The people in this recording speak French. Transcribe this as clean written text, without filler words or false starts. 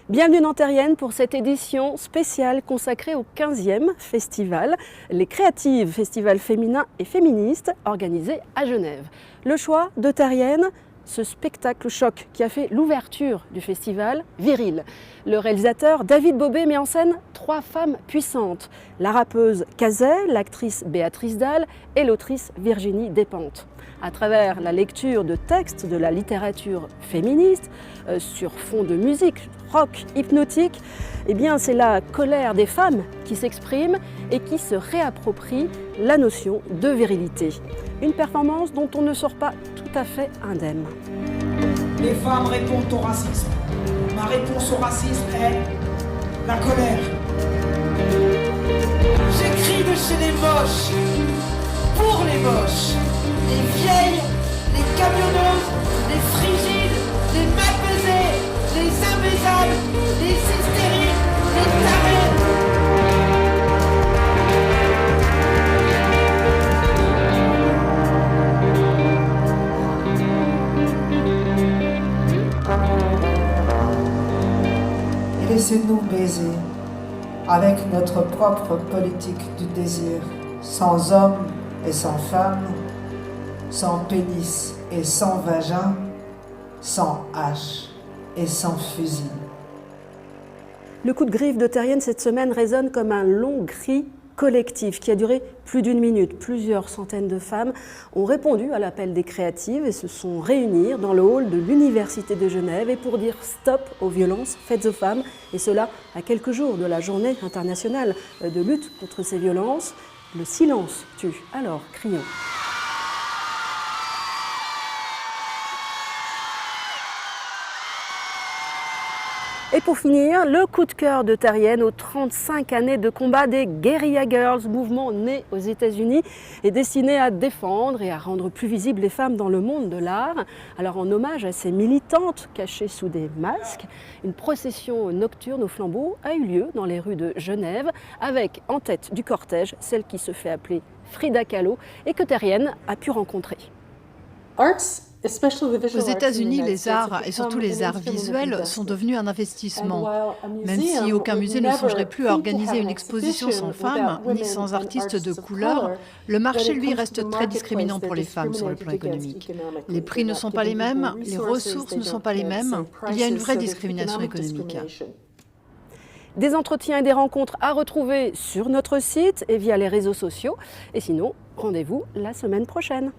Bienvenue dans Terrienne pour cette édition spéciale consacrée au 15e festival, les Créatives, festival féminin et féministe organisé à Genève. Le choix de Terrienne, ce spectacle choc qui a fait l'ouverture du festival, Viril. Le réalisateur David Bobet met en scène 3 femmes puissantes, la rappeuse Kazay, l'actrice Béatrice Dalle et l'autrice Virginie Despentes. À travers la lecture de textes de la littérature féministe, sur fond de musique rock hypnotique, eh bien c'est la colère des femmes qui s'exprime et qui se réapproprie la notion de virilité. Une performance dont on ne sort pas tout à fait indemne. Les femmes répondent au racisme. Ma réponse au racisme est la colère. J'écris de chez les moches, pour les moches, les vieilles, les camionneuses, les frigides, les mal baisées, les imbaisables, les hystériques, les tarés. Laissez-nous baiser avec notre propre politique du désir, sans homme et sans femme, sans pénis et sans vagin, sans hache et sans fusil. Le coup de griffe de Terrienne cette semaine résonne comme un long cri collectif qui a duré plus d'1 minute. Plusieurs centaines de femmes ont répondu à l'appel des créatives et se sont réunies dans le hall de l'Université de Genève et pour dire stop aux violences faites aux femmes, et cela à quelques jours de la journée internationale de lutte contre ces violences. Le silence tue, alors crions. Et pour finir, le coup de cœur de Terrienne aux 35 années de combat des Guerrilla Girls, mouvement né aux États-Unis et destiné à défendre et à rendre plus visibles les femmes dans le monde de l'art. Alors en hommage à ces militantes cachées sous des masques, une procession nocturne au flambeau a eu lieu dans les rues de Genève avec en tête du cortège celle qui se fait appeler Frida Kahlo et que Terrienne a pu rencontrer. Aux États-Unis, les arts, et surtout les arts visuels, sont devenus un investissement. Même si aucun musée ne songerait plus à organiser une exposition sans femmes, ni sans artistes de couleur, le marché, lui, reste très discriminant pour les femmes sur le plan économique. Les prix ne sont pas les mêmes, les ressources ne sont pas les mêmes, il y a une vraie discrimination économique. Des entretiens et des rencontres à retrouver sur notre site et via les réseaux sociaux. Et sinon, rendez-vous la semaine prochaine.